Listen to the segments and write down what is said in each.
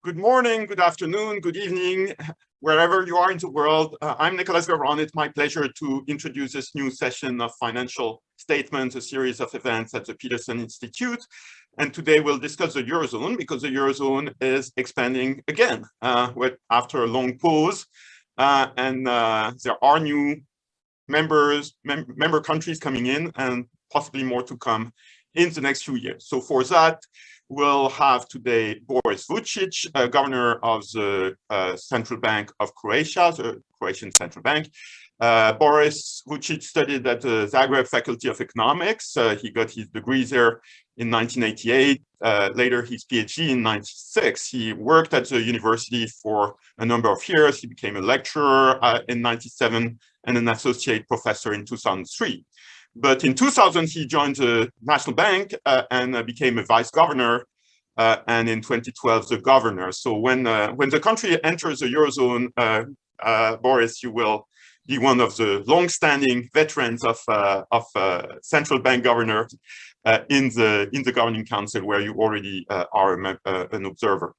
Good morning, good afternoon, good evening, wherever you are in the world. I'm Nicolas Véron. It's my pleasure to introduce this new session of financial statements, a series of events at the Peterson Institute. And today we'll discuss the eurozone because the eurozone is expanding again after a long pause. There are new member countries coming in and possibly more to come in the next few years. So for that, we'll have today Boris Vujčić, governor of the Central Bank of Croatia, the Croatian Central Bank. Boris Vujčić studied at the Zagreb Faculty of Economics. He got his degree there in 1988, later his PhD in 96. He worked at the university for a number of years. He became a lecturer in 97 and an associate professor in 2003. But in 2000, he joined the National Bank and became a vice governor, and in 2012, the governor. So when the country enters the Eurozone, Boris, you will be one of the long-standing veterans of central bank governors in the Governing Council, where you already are an observer.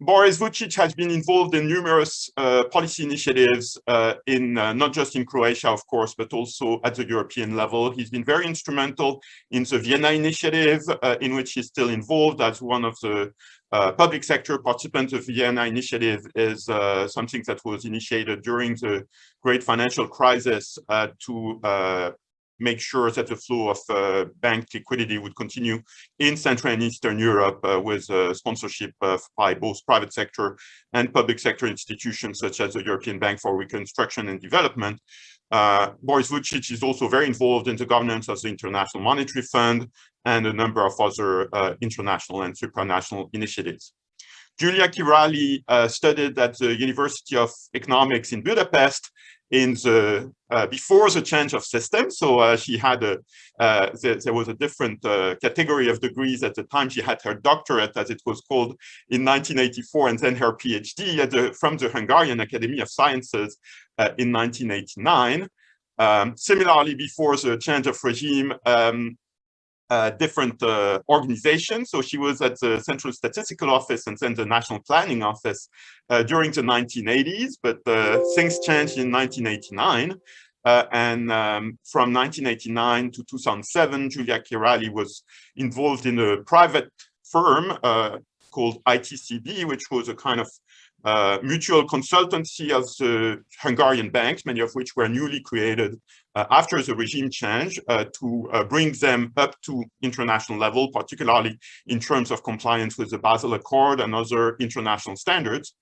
Boris Vujčić has been involved in numerous policy initiatives not just in Croatia, of course, but also at the European level. He's been very instrumental in the Vienna initiative, in which he's still involved as one of the public sector participants. The Vienna initiative is something that was initiated during the great financial crisis to make sure that the flow of bank liquidity would continue in Central and Eastern Europe with sponsorship by both private sector and public sector institutions such as the European Bank for Reconstruction and Development. Boris Vujčić is also very involved in the governance of the International Monetary Fund and a number of other international and supranational initiatives. Júlia Király studied at the University of Economics in Budapest before the change of system. So she had there was a different category of degrees at the time. She had her doctorate, as it was called, in 1984, and then her PhD from the Hungarian Academy of Sciences in 1989. Similarly, before the change of regime, different organizations. So she was at the Central Statistical Office and then the National Planning Office during the 1980s, but things changed in 1989. From 1989 to 2007, Júlia Király was involved in a private firm called ECB, which was a kind of mutual consultancy of the Hungarian banks, many of which were newly created after the regime change, to bring them up to international level, particularly in terms of compliance with the Basel Accord and other international standards.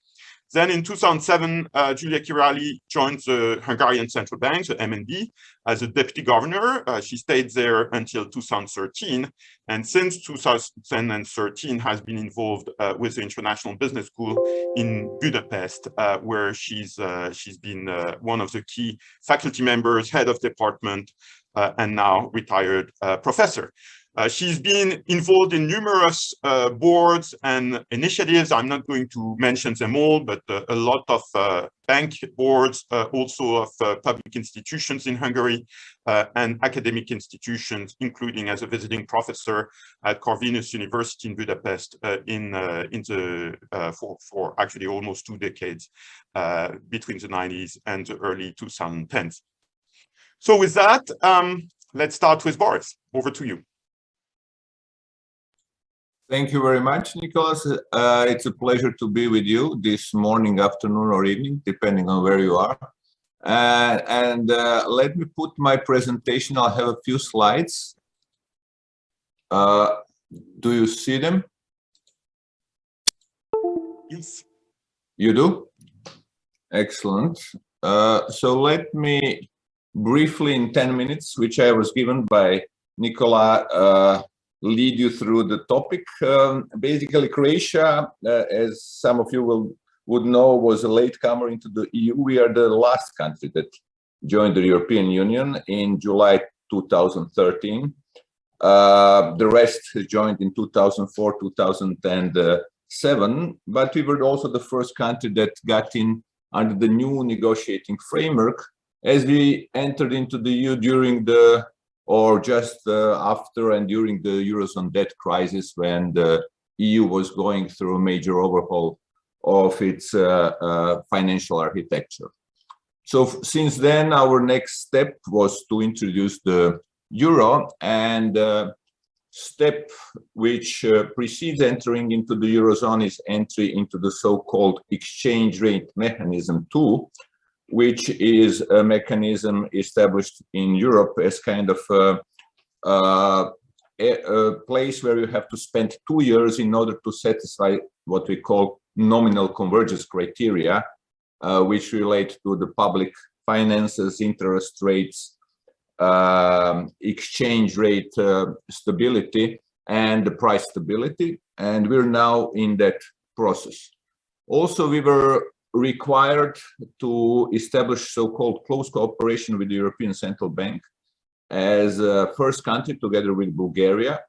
Then in 2007, Júlia Király joined the Hungarian Central Bank, the MNB, as a deputy governor. She stayed there until 2013, and since 2013 has been involved with the International Business School in Budapest, where she's been one of the key faculty members, head of department, and now retired professor. She's been involved in numerous boards and initiatives. I'm not going to mention them all, but a lot of bank boards, also of public institutions in Hungary and academic institutions, including as a visiting professor at Corvinus University in Budapest for actually almost 2 decades between the 90s and the early 2010s. So with that, let's start with Boris. Over to you. Thank you very much, Nicolas. It's a pleasure to be with you this morning, afternoon, or evening, depending on where you are. Let me put my presentation. I'll have a few slides. Do you see them? Yes. You do? Excellent. So let me briefly, in 10 minutes, which I was given by Nicolas, lead you through the topic. Basically, Croatia, as some of you would know, was a latecomer into the EU. We are the last country that joined the European Union in July 2013. The rest joined in 2004, 2007, but we were also the first country that got in under the new negotiating framework as we entered into the EU during just after and during the Eurozone debt crisis, when the EU was going through a major overhaul of its financial architecture. So since then, our next step was to introduce the euro, and step which precedes entering into the eurozone is entry into the so-called exchange rate mechanism 2, which is a mechanism established in Europe as kind of a place where you have to spend 2 years in order to satisfy what we call nominal convergence criteria, which relate to the public finances, interest rates, exchange rate stability, and the price stability. And we're now in that process. Also, we were required to establish so-called close cooperation with the European Central Bank as a first country together with Bulgaria.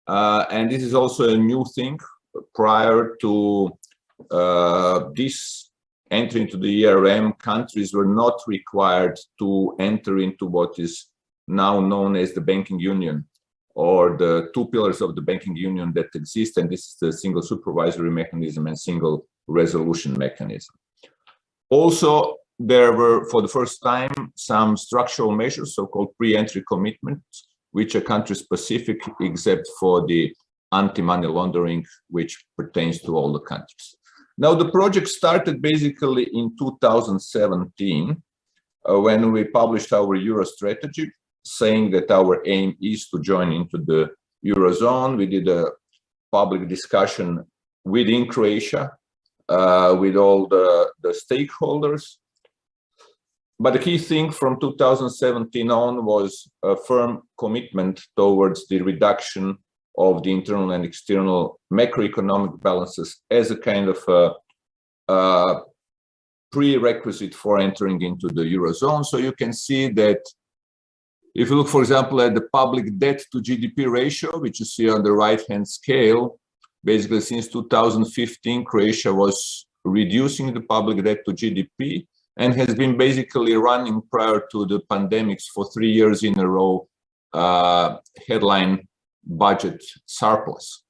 And this is also a new thing. Prior to this entry into the ERM, countries were not required to enter into what is now known as the banking union, or the two pillars of the banking union that exist, and this is the single supervisory mechanism and single resolution mechanism. Also, there were, for the first time, some structural measures, so-called pre-entry commitments, which are country-specific, except for the anti-money laundering, which pertains to all the countries. Now, the project started basically in 2017, when we published our Euro strategy, saying that our aim is to join into the Eurozone. We did a public discussion within Croatia with all the stakeholders. But the key thing from 2017 on was a firm commitment towards the reduction of the internal and external macroeconomic balances as a kind of prerequisite for entering into the Eurozone. So you can see that if you look, for example, at the public debt to GDP ratio, which you see on the right-hand scale, basically since 2015, Croatia was reducing the public debt to GDP and has been basically running prior to the pandemics for 3 years in a row, headline budget surplus.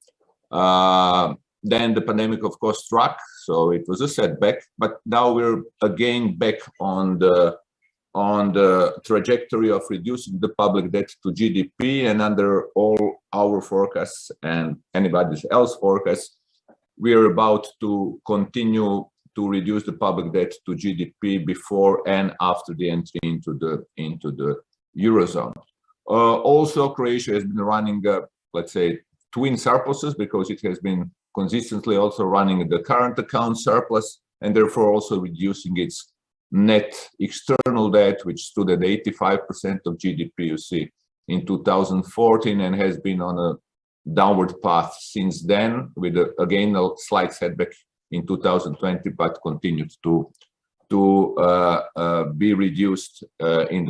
Then the pandemic, of course, struck, so it was a setback, but now we're again back on the trajectory of reducing the public debt to GDP, and under all our forecasts and anybody else's forecasts, we are about to continue to reduce the public debt to GDP before and after the entry into the Eurozone. Also, Croatia has been running, let's say, twin surpluses, because it has been consistently also running the current account surplus, and therefore also reducing its net external debt, which stood at 85% of GDP, you see, in 2014, and has been on a downward path since then, with again a slight setback in 2020, but continued to be reduced in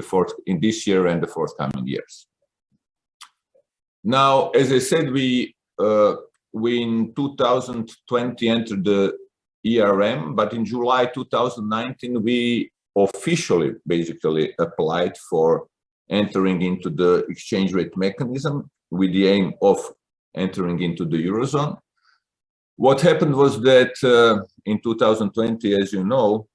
this year and the forthcoming years. Now, as I said, we in 2020 entered the ERM, but in July 2019 we officially basically applied for entering into the exchange rate mechanism with the aim of entering into the Eurozone. What happened was that in 2020, as you know,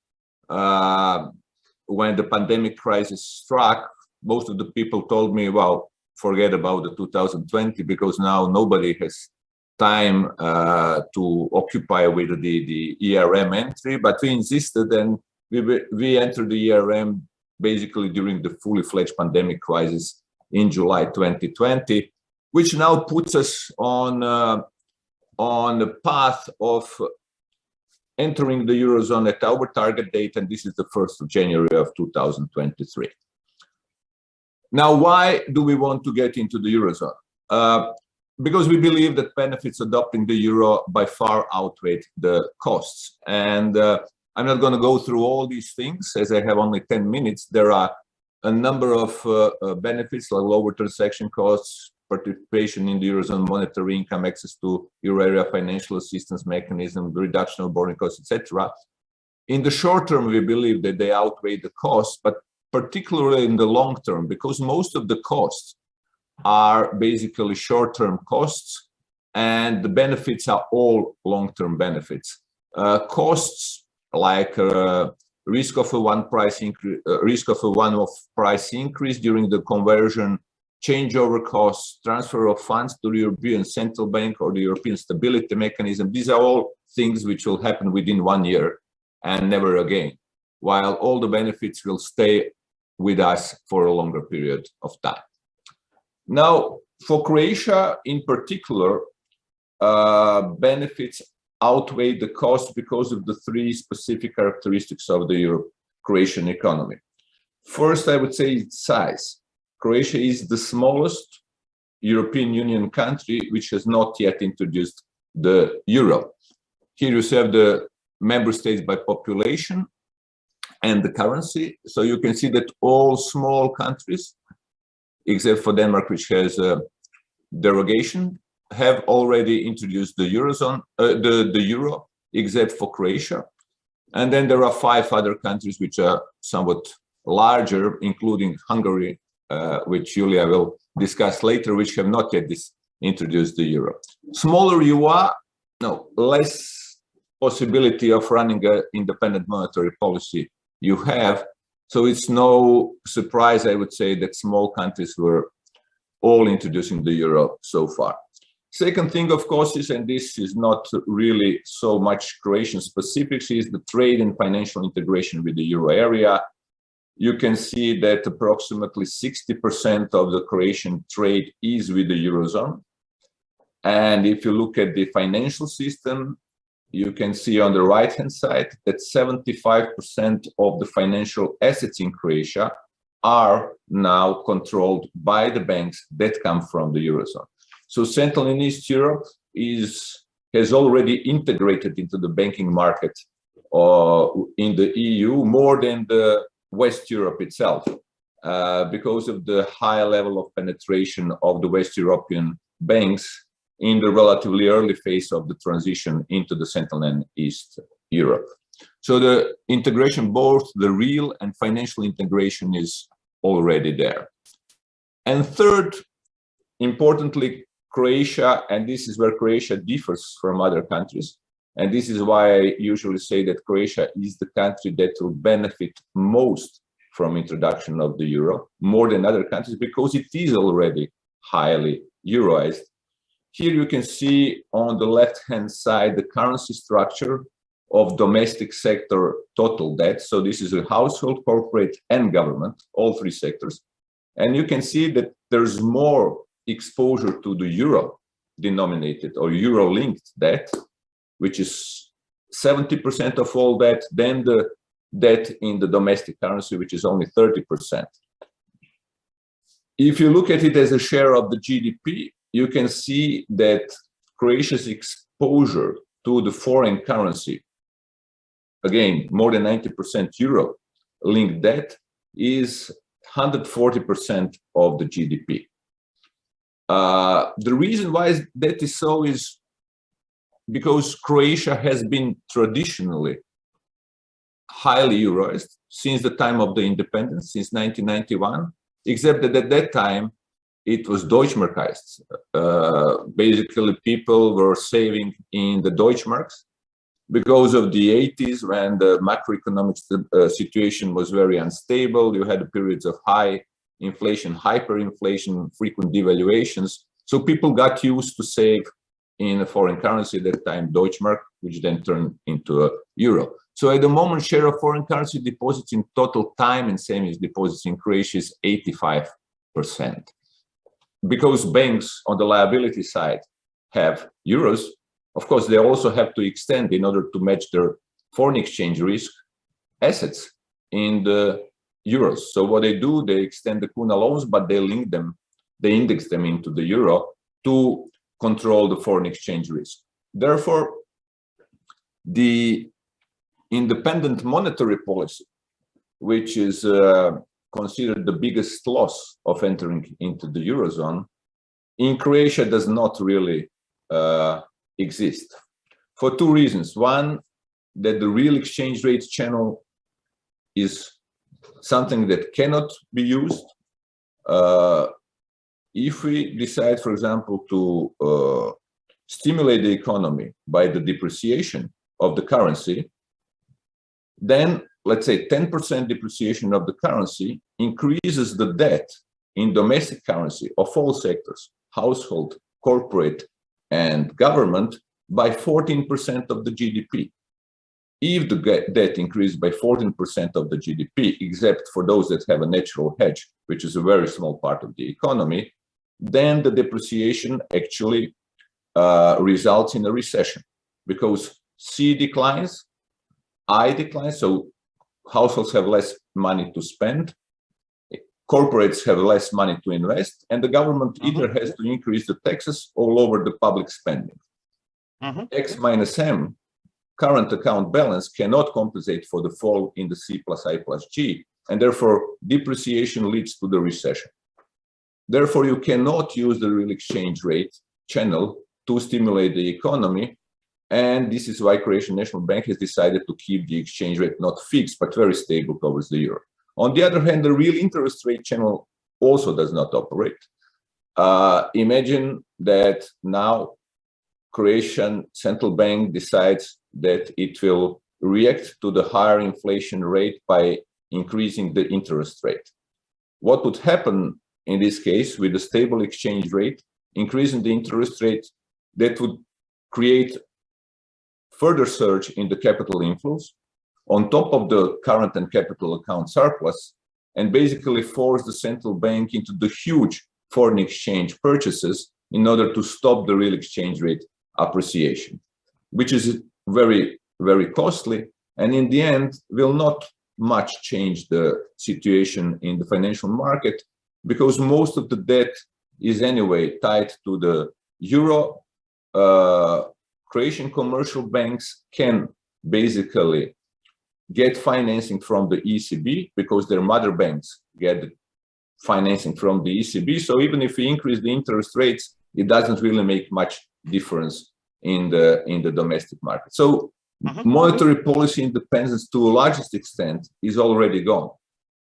when the pandemic crisis struck, most of the people told me, well, forget about the 2020, because now nobody has time to occupy with the ERM entry. But we insisted, and we entered the ERM basically during the fully fledged pandemic crisis in July 2020, which now puts us on the path of entering the Eurozone at our target date, and this is the 1st of January of 2023. Now, why do we want to get into the Eurozone? Because we believe that benefits adopting the euro by far outweigh the costs. And I'm not going to go through all these things, as I have only 10 minutes. There are a number of benefits, like lower transaction costs, participation in the Eurozone monetary income, access to euro area financial assistance mechanism, the reduction of borrowing costs, etc. In the short term, we believe that they outweigh the costs, but particularly in the long term, because most of the costs are basically short-term costs, and the benefits are all long-term benefits. Costs like risk of a one-off price increase during the conversion, changeover costs, transfer of funds to the European Central Bank or the European Stability Mechanism. These are all things which will happen within 1 year and never again, while all the benefits will stay with us for a longer period of time. Now, for Croatia in particular, benefits outweigh the cost because of the three specific characteristics of the Croatian economy. First, I would say its size. Croatia is the smallest European Union country which has not yet introduced the euro. Here you have the member states by population and the currency. So you can see that all small countries, except for Denmark, which has a derogation, have already introduced the eurozone, the euro, except for Croatia. And then there are 5 other countries which are somewhat larger, including Hungary, which Julia will discuss later, which have not yet introduced the euro. Smaller you are, less possibility of running an independent monetary policy you have. So it's no surprise, I would say, that small countries were all introducing the euro so far. Second thing, of course, is, and this is not really so much Croatian specifics, is the trade and financial integration with the euro area. You can see that approximately 60% of the Croatian trade is with the eurozone. And if you look at the financial system, you can see on the right-hand side that 75% of the financial assets in Croatia are now controlled by the banks that come from the eurozone. So Central and East Europe has already integrated into the banking market in the EU more than the West Europe itself, because of the high level of penetration of the West European banks in the relatively early phase of the transition into the Central and East Europe. So the integration, both the real and financial integration, is already there. And third, importantly, Croatia, and this is where Croatia differs from other countries, and this is why I usually say that Croatia is the country that will benefit most from introduction of the euro, more than other countries, because it is already highly euroized. Here you can see on the left-hand side the currency structure of domestic sector total debt. So this is a household, corporate, and government, all three sectors. And you can see that there's more exposure to the euro denominated or euro linked debt, which is 70% of all debt, than the debt in the domestic currency, which is only 30%. If you look at it as a share of the GDP, you can see that Croatia's exposure to the foreign currency, again, more than 90% euro linked debt, is 140% of the GDP. The reason why that is so is because Croatia has been traditionally highly euroized since the time of the independence, since 1991, except that at that time it was Deutschmarkized. Basically, people were saving in the Deutschmarks because of the 80s, when the macroeconomic situation was very unstable. You had periods of high inflation, hyperinflation, frequent devaluations. So people got used to save in a foreign currency, at that time Deutschmark, which then turned into a euro. So at the moment, share of foreign currency deposits in total time and savings deposits in Croatia is 85%. Because banks on the liability side have euros, of course, they also have to extend, in order to match their foreign exchange risk, assets in the euros. So what they do, they extend the kuna loans, but they link them, they index them into the euro to control the foreign exchange risk. Therefore, the independent monetary policy, which is considered the biggest loss of entering into the eurozone, in Croatia does not really exist, for two reasons. One, that the real exchange rate channel is something that cannot be used. If we decide, for example, to stimulate the economy by the depreciation of the currency, then let's say 10% depreciation of the currency increases the debt in domestic currency of all sectors, household, corporate, and government, by 14% of the GDP. If the debt increased by 14% of the GDP, except for those that have a natural hedge, which is a very small part of the economy, then the depreciation actually results in a recession, because C declines, I declines, so households have less money to spend, corporates have less money to invest, and the government either has to increase the taxes all over the public spending. X minus M, current account balance, cannot compensate for the fall in the C plus I plus G, and therefore depreciation leads to the recession. Therefore, you cannot use the real exchange rate channel to stimulate the economy, and this is why Croatian National Bank has decided to keep the exchange rate not fixed, but very stable towards the euro. On the other hand, the real interest rate channel also does not operate. Imagine that now Croatian Central Bank decides that it will react to the higher inflation rate by increasing the interest rate. What would happen in this case with a stable exchange rate, increasing the interest rate, that would create further surge in the capital inflows on top of the current and capital account surplus, and basically force the central bank into the huge foreign exchange purchases in order to stop the real exchange rate appreciation, which is very, very costly, and in the end will not much change the situation in the financial market, because most of the debt is anyway tied to the euro. Croatian commercial banks can basically get financing from the ECB because their mother banks get financing from the ECB. So even if we increase the interest rates, it doesn't really make much difference in the domestic market. So monetary policy independence to the largest extent is already gone.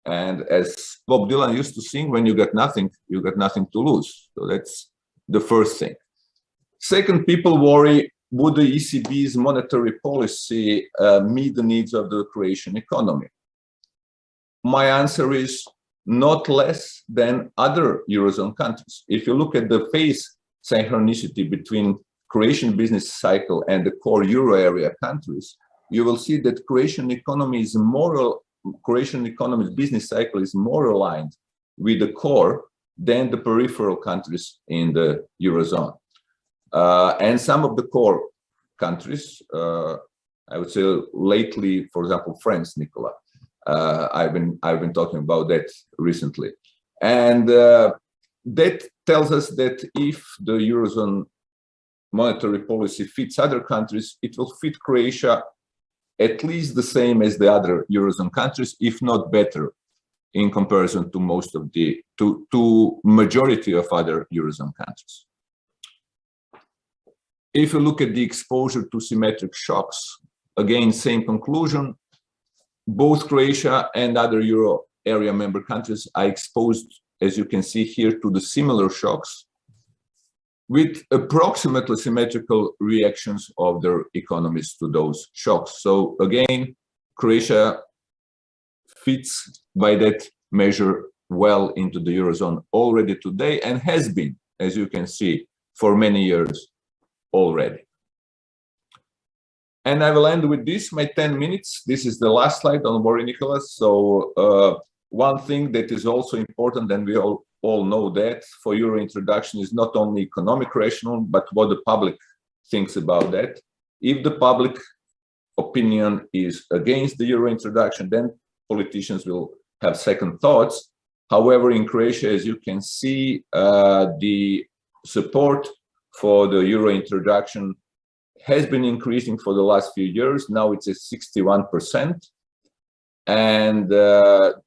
And as Bob Dylan used to sing, when you got nothing to lose. So that's the first thing. Second, people worry, would the ECB's monetary policy meet the needs of the Croatian economy? My answer is not less than other eurozone countries. If you look at the phase synchronicity between Croatian business cycle and the core euro area countries, you will see that Croatian economy's business cycle is more aligned with the core than the peripheral countries in the eurozone. And some of the core countries, I would say lately, for example, France, Nicolas, I've been talking about that recently, and that tells us that if the eurozone monetary policy fits other countries, it will fit Croatia at least the same as the other eurozone countries, if not better, in comparison to most of the to majority of other eurozone countries. If you look at the exposure to symmetric shocks, again, same conclusion. Both Croatia and other euro area member countries are exposed, as you can see here, to the similar shocks with approximately symmetrical reactions of their economies to those shocks. So again, Croatia fits by that measure well into the eurozone already today, and has been, as you can see, for many years already. And I will end with this, my 10 minutes. This is the last slide, don't worry, Nicolas. So one thing that is also important, and we all know that, for euro introduction is not only economic rationale, but what the public thinks about that. If the public opinion is against the euro introduction, then politicians will have second thoughts. However, in Croatia, as you can see, the support for the euro introduction has been increasing for the last few years. Now it's at 61%. And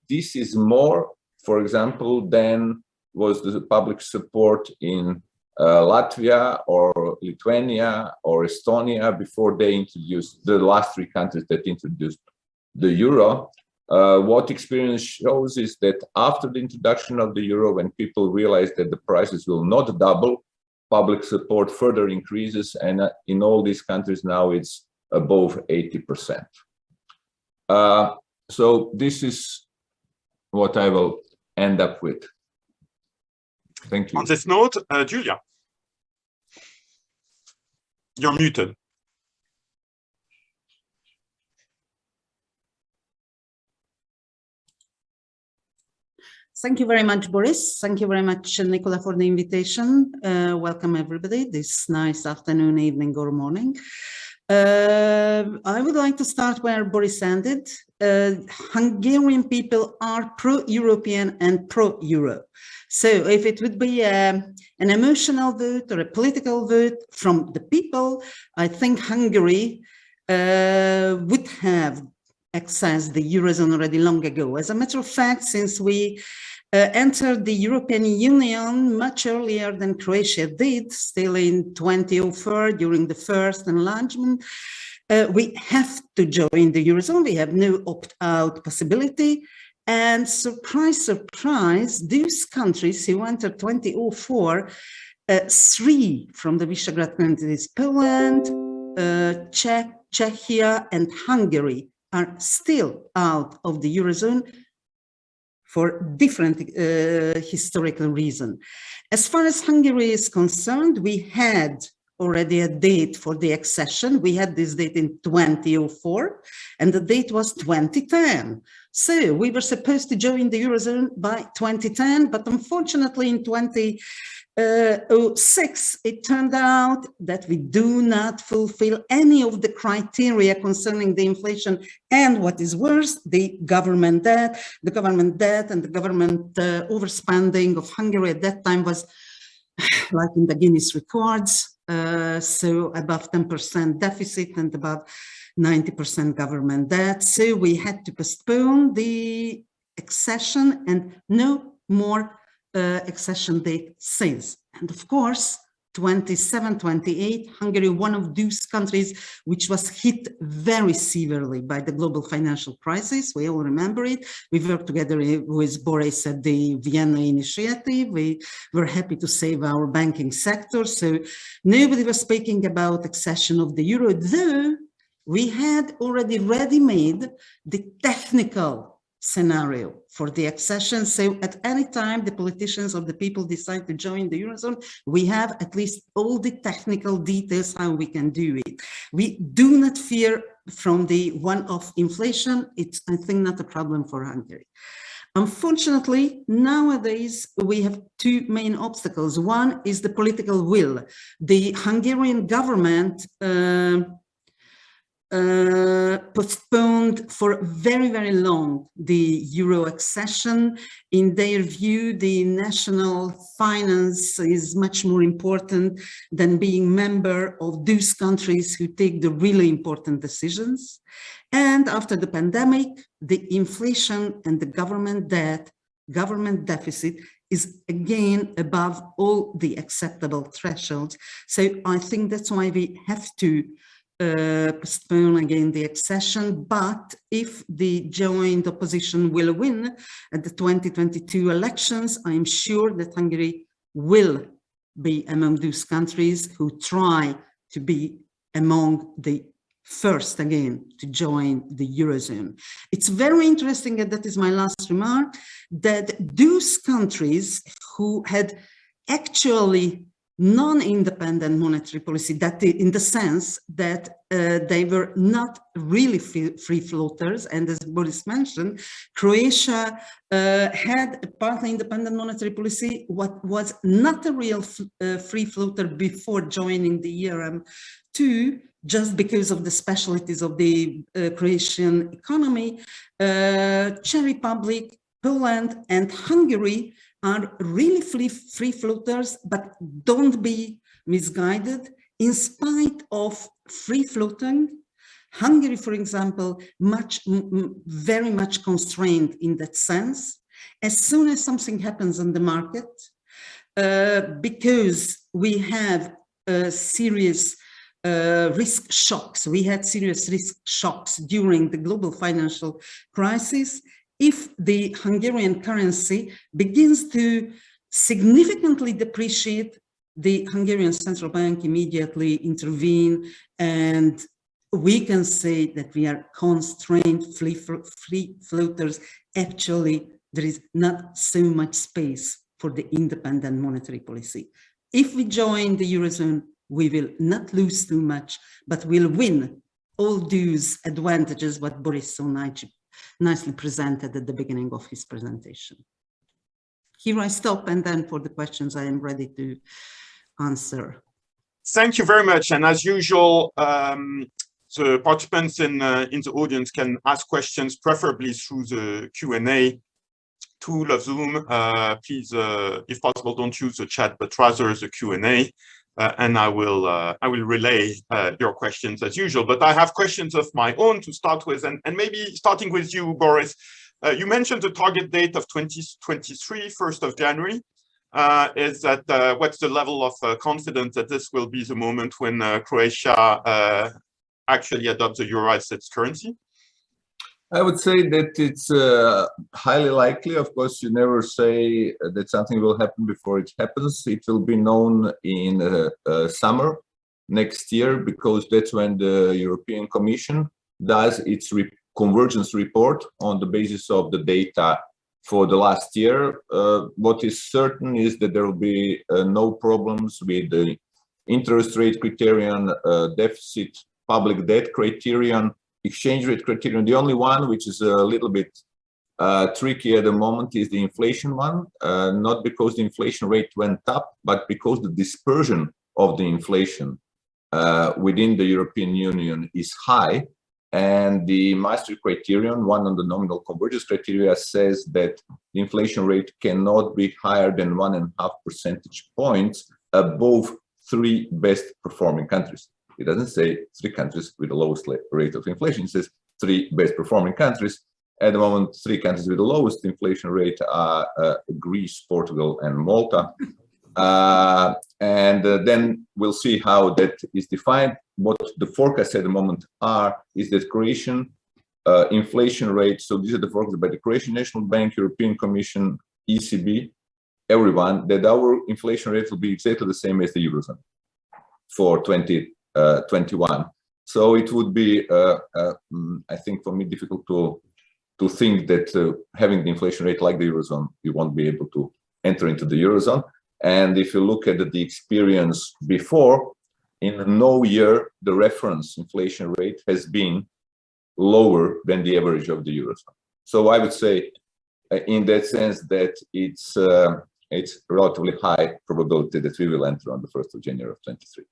this is more, for example, than was the public support in Latvia or Lithuania or Estonia before they introduced, the last three countries that introduced the euro. What experience shows is that after the introduction of the euro, when people realized that the prices will not double, public support further increases, and in all these countries now it's above 80%. So this is what I will end up with. Thank you. On this note, Júlia, you're muted. Thank you very much, Boris. Thank you very much, Nicola, for the invitation. Welcome, everybody, this nice afternoon, evening, or morning. I would like to start where Boris ended. Hungarian people are pro-European and pro-Euro. So if it would be an emotional vote or a political vote from the people, I think Hungary would have accessed the Eurozone already long ago. As a matter of fact, since we entered the European Union much earlier than Croatia did, still in 2004 during the first enlargement, we have to join the Eurozone. We have no opt-out possibility. And surprise, surprise, those countries who entered 2004, 3 from the Visegrad countries, Poland, Czechia, and Hungary, are still out of the Eurozone for different historical reasons. As far as Hungary is concerned, we had already a date for the accession. We had this date in 2004, and the date was 2010. So we were supposed to join the Eurozone by 2010, but unfortunately in 2006, it turned out that we do not fulfill any of the criteria concerning the inflation and, what is worse, the government debt. The government debt and the government overspending of Hungary at that time was like in the Guinness records, so above 10% deficit and above 90% government debt. So we had to postpone the accession and no more accession date since. And of course, 27, 28, Hungary, one of those countries which was hit very severely by the global financial crisis. We all remember it. We worked together with Boris at the Vienna initiative. We were happy to save our banking sector. So nobody was speaking about accession of the euro, though we had already ready-made the technical scenario for the accession. So at any time the politicians or the people decide to join the Eurozone, we have at least all the technical details how we can do it. We do not fear from the one-off inflation. It's, I think, not a problem for Hungary. Unfortunately, nowadays we have 2 main obstacles. One is the political will. The Hungarian government postponed for very, very long the euro accession. In their view, the national finance is much more important than being member of those countries who take the really important decisions. And after the pandemic, the inflation and the government debt, government deficit is again above all the acceptable thresholds. So I think that's why we have to postpone again the accession. But if the joint opposition will win at the 2022 elections, I'm sure that Hungary will be among those countries who try to be among the first again to join the Eurozone. It's very interesting, and that is my last remark, that those countries who had actually non-independent monetary policy, that in the sense that they were not really free floaters, and as Boris mentioned, Croatia had a partly independent monetary policy, what was not a real free floater before joining the ERM2, just because of the specialties of the Croatian economy. Czech Republic, Poland, and Hungary are really free floaters, but don't be misguided. In spite of free floating, Hungary, for example, very much constrained in that sense. As soon as something happens on the market, because we have serious risk shocks, we had serious risk shocks during the global financial crisis. If the Hungarian currency begins to significantly depreciate, the Hungarian central bank immediately intervened, and we can say that we are constrained free floaters. Actually, there is not so much space for the independent monetary policy. If we join the eurozone, we will not lose too much, but we'll win all those advantages what Boris so nicely presented at the beginning of his presentation. Here I stop, and then for the questions I am ready to answer. Thank you very much. And as usual, the participants in the audience can ask questions, preferably through the Q&A tool of Zoom. Please, if possible, don't use the chat, but rather the Q&A. And I will relay your questions as usual. But I have questions of my own to start with, and maybe starting with you, Boris. You mentioned the target date of 2023, 1st of January. Is that what's the level of confidence that this will be the moment when Croatia actually adopts the euro as its currency? I would say that it's highly likely. Of course, you never say that something will happen before it happens. It will be known in summer next year, because that's when the European Commission does its convergence report on the basis of the data for the last year. What is certain is that there will be no problems with the interest rate criterion, deficit, public debt criterion, exchange rate criterion. The only one which is a little bit tricky at the moment is the inflation one, not because the inflation rate went up, but because the dispersion of the inflation within the European Union is high. And the Maastricht criterion, one on the nominal convergence criteria, says that the inflation rate cannot be higher than 1.5 percentage points above 3 best performing countries. It doesn't say 3 countries with the lowest rate of inflation. It says 3 best performing countries. At the moment, 3 countries with the lowest inflation rate are Greece, Portugal, and Malta. Then we'll see how that is defined. What the forecasts at the moment is that Croatian inflation rate, so these are the forecasts by the Croatian National Bank, European Commission, ECB, everyone, that our inflation rate will be exactly the same as the eurozone for 2021. So it would be, I think, for me, difficult to think that having the inflation rate like the eurozone, you won't be able to enter into the eurozone. And if you look at the experience before, in no year the reference inflation rate has been lower than the average of the eurozone. So I would say, in that sense, that it's relatively high probability that we will enter on the 1st of January of 2023.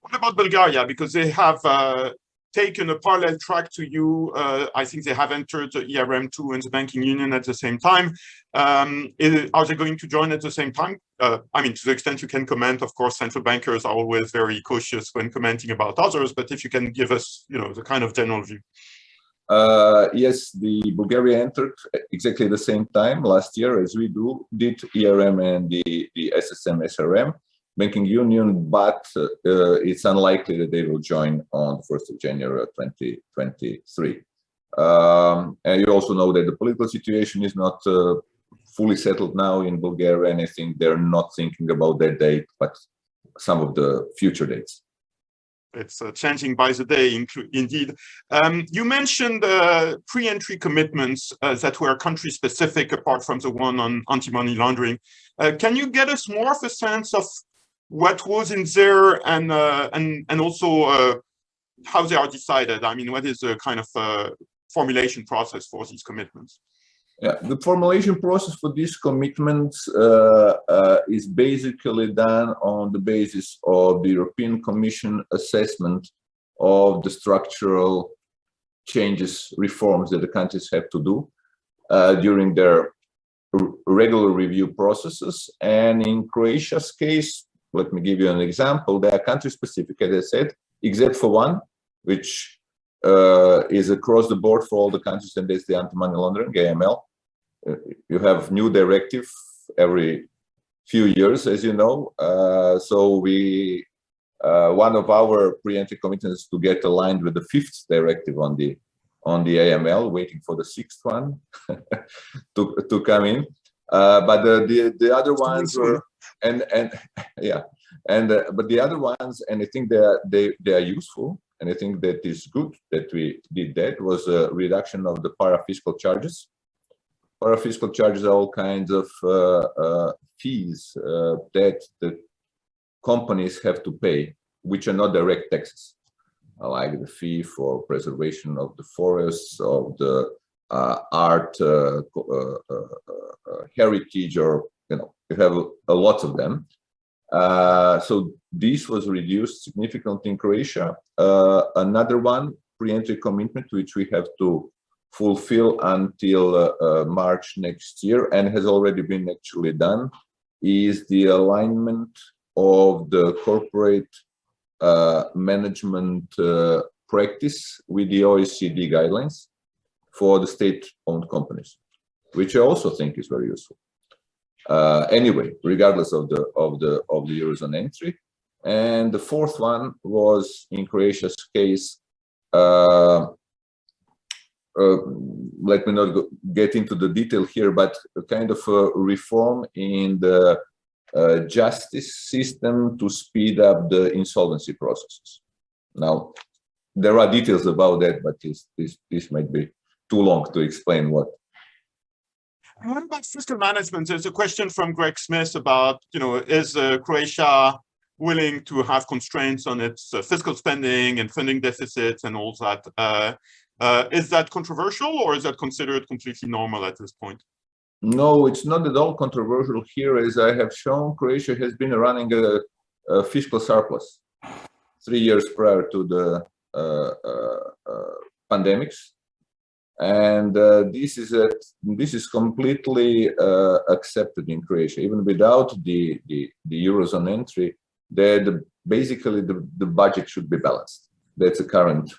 What about Bulgaria? Because they have taken a parallel track to you. I think they have entered the ERM2 and the banking union at the same time. Are they going to join at the same time? I mean, to the extent you can comment, of course, central bankers are always very cautious when commenting about others, but if you can give us, the kind of general view. Yes, the Bulgaria entered exactly the same time last year as we did ERM and the SSM, SRM. Banking union, but it's unlikely that they will join on the 1st of January 2023. And you also know that the political situation is not fully settled now in Bulgaria, and I think they're not thinking about that date, but some of the future dates. It's changing by the day, indeed. You mentioned pre-entry commitments that were country-specific, apart from the one on anti-money laundering. Can you get us more of a sense of what was in there, and also how they are decided? I mean, what is the kind of formulation process for these commitments? Yeah, the formulation process for these commitments is basically done on the basis of the European Commission assessment of the structural changes, reforms that the countries have to do during their regular review processes. And in Croatia's case, let me give you an example. They are country-specific, as I said, except for one, which is across the board for all the countries, and that's the anti-money laundering, AML. You have new directive every few years, as you know. So one of our pre-entry commitments is to get aligned with the 5th directive on the AML, waiting for the 6th one to come in. But the other ones were, but the other ones, and I think they are useful, and I think that is good that we did that, was a reduction of the parafiscal charges. Parafiscal charges are all kinds of fees that the companies have to pay, which are not direct taxes, like the fee for preservation of the forests, of the art heritage, or you have a lot of them. So this was reduced significantly in Croatia. Another one, pre-entry commitment, which we have to fulfill until March next year, and has already been actually done, is the alignment of the corporate management practice with the OECD guidelines for the state-owned companies, which I also think is very useful. Anyway, regardless of the eurozone entry. And the fourth one was, in Croatia's case, let me not get into the detail here, but a kind of a reform in the justice system to speed up the insolvency processes. Now, there are details about that, but this might be too long to explain what. And what about fiscal management? There's a question from Greg Smith about, is Croatia willing to have constraints on its fiscal spending and funding deficits and all that? Is that controversial, or is that considered completely normal at this point? No, it's not at all controversial here. As I have shown, Croatia has been running a fiscal surplus 3 years prior to the pandemics. And this is completely accepted in Croatia, even without the eurozone entry. Basically the budget should be balanced. That's the current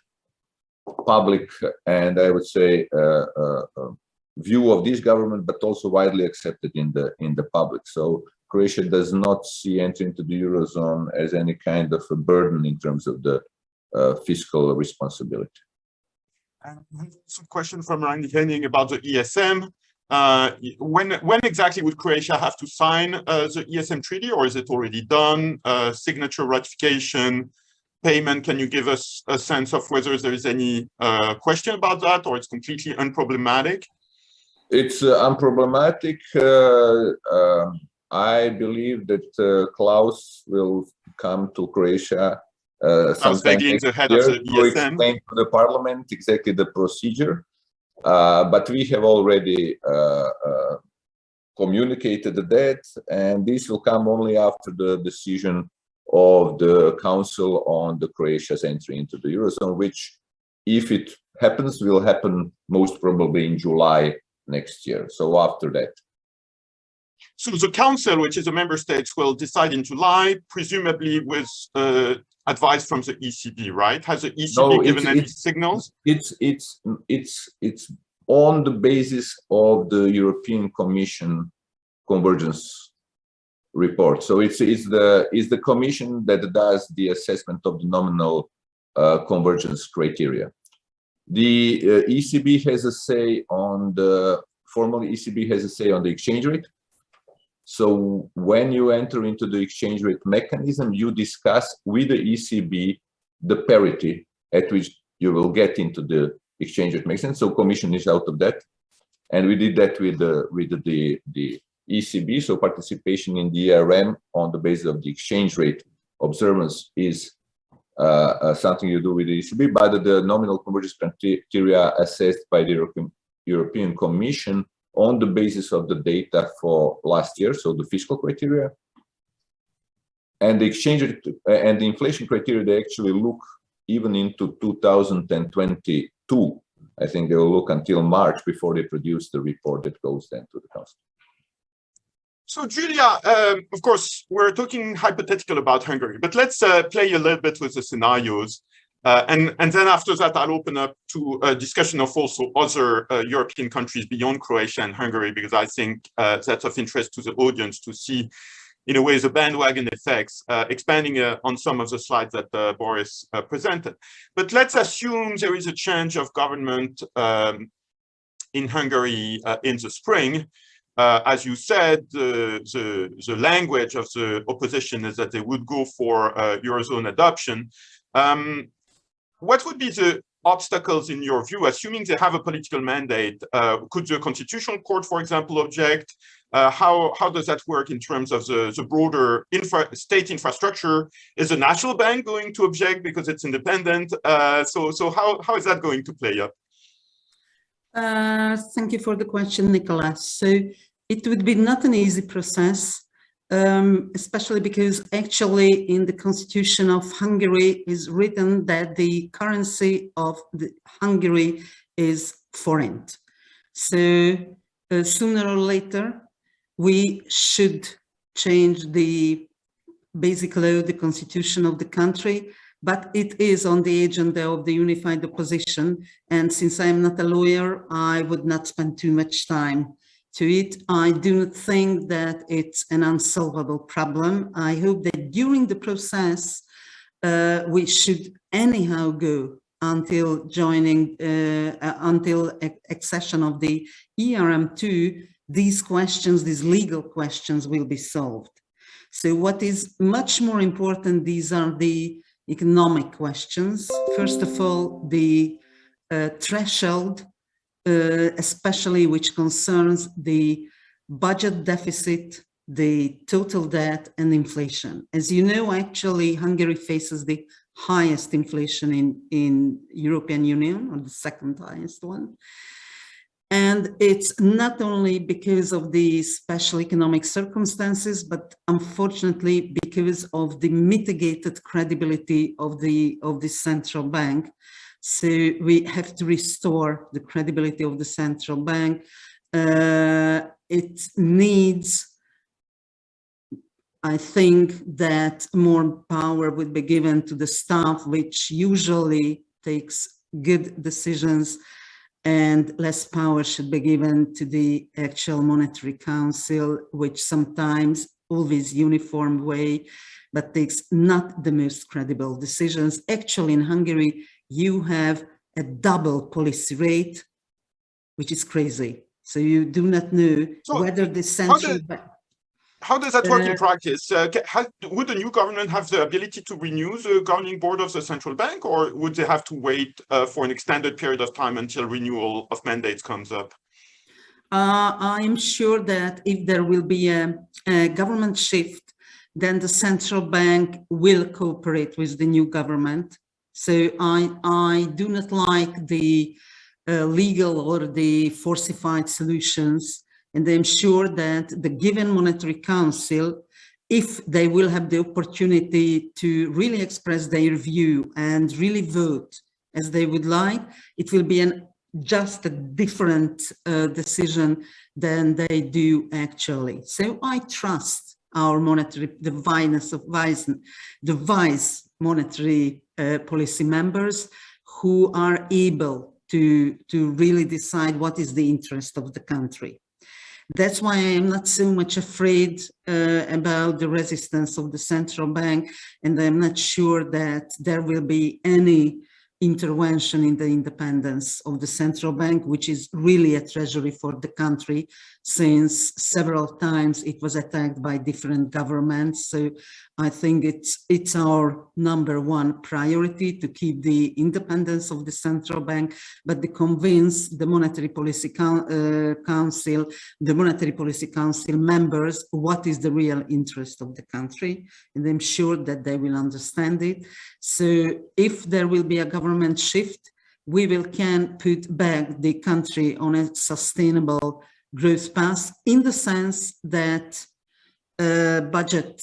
public and I would say view of this government, but also widely accepted in the public. So Croatia does not see entry into the eurozone as any kind of a burden in terms of the fiscal responsibility. Some question from Randy Henning about the ESM. When exactly would Croatia have to sign the ESM treaty, or is it already done? Signature, ratification, payment, can you give us a sense of whether there is any question about that, or it's completely unproblematic? It's unproblematic. I believe that Klaus will come to Croatia sometime next year to explain to the parliament exactly the procedure. But we have already communicated that, and this will come only after the decision of the Council on the Croatia's entry into the Eurozone, which, if it happens, will happen most probably in July next year. So after that. So the Council, which is the member states, will decide in July, presumably with advice from the ECB, right? Has the ECB given any signals? It's on the basis of the European Commission convergence report. So it's the Commission that does the assessment of the nominal convergence criteria. The ECB has a say on formally ECB has a say on the exchange rate. So when you enter into the exchange rate mechanism, you discuss with the ECB the parity at which you will get into the exchange rate mechanism. So Commission is out of that, and we did that with the ECB. So participation in the ERM on the basis of the exchange rate observance is something you do with the ECB, but the nominal convergence criteria assessed by the European Commission on the basis of the data for last year, so the fiscal criteria and the exchange rate and the inflation criteria, they actually look even into 2022. I think they will look until March before they produce the report that goes then to the Council. So Júlia, of course, we're talking hypothetical about Hungary, but let's play a little bit with the scenarios. And then after that, I'll open up to a discussion of also other European countries beyond Croatia and Hungary, because I think that's of interest to the audience to see, in a way, the bandwagon effects, expanding on some of the slides that Boris presented. But let's assume there is a change of government in Hungary in the spring. as you said, the language of the opposition is that they would go for eurozone adoption. What would be the obstacles in your view, assuming they have a political mandate? Could the Constitutional Court, for example, object? How does that work in terms of the broader state infrastructure? Is the National Bank going to object because it's independent? So how is that going to play up? Thank you for the question, Nicolas. So it would be not an easy process, especially because actually in the constitution of Hungary is written that the currency of Hungary is forint. So sooner or later, we should change the basic law, the constitution of the country, but it is on the agenda of the unified opposition. And since I am not a lawyer, I would not spend too much time to it. I do not think that it's an unsolvable problem. I hope that during the process, we should anyhow go until joining, until accession of the ERM2, these questions, these legal questions will be solved. So what is much more important, these are the economic questions. First of all, the threshold, especially which concerns the budget deficit, the total debt and inflation. As you know, actually, Hungary faces the highest inflation in European Union, or the second highest one. And it's not only because of the special economic circumstances, but unfortunately because of the mitigated credibility of the central bank. So we have to restore the credibility of the central bank. It needs, I think, that more power would be given to the staff, which usually takes good decisions, and less power should be given to the actual monetary council, which sometimes always uniform way, but takes not the most credible decisions. Actually, in Hungary, you have a double policy rate, which is crazy. So you do not know whether the central bank. How does that work in practice? Would the new government have the ability to renew the governing board of the central bank, or would they have to wait for an extended period of time until renewal of mandates comes up? I'm sure that if there will be a government shift, then the central bank will cooperate with the new government. So I do not like the legal or the falsified solutions. And I'm sure that the given monetary council, if they will have the opportunity to really express their view and really vote as they would like, it will be just a different decision than they do actually. So I trust our monetary, the wise monetary policy members who are able to really decide what is the interest of the country. That's why I am not so much afraid about the resistance of the central bank, and I'm not sure that there will be any intervention in the independence of the central bank, which is really a treasury for the country, since several times it was attacked by different governments. So I think it's our #1 priority to keep the independence of the central bank, but to convince the Monetary Policy Council, the Monetary Policy Council members, what is the real interest of the country, and I'm sure that they will understand it. So if there will be a government shift, we can put back the country on a sustainable growth path, in the sense that budget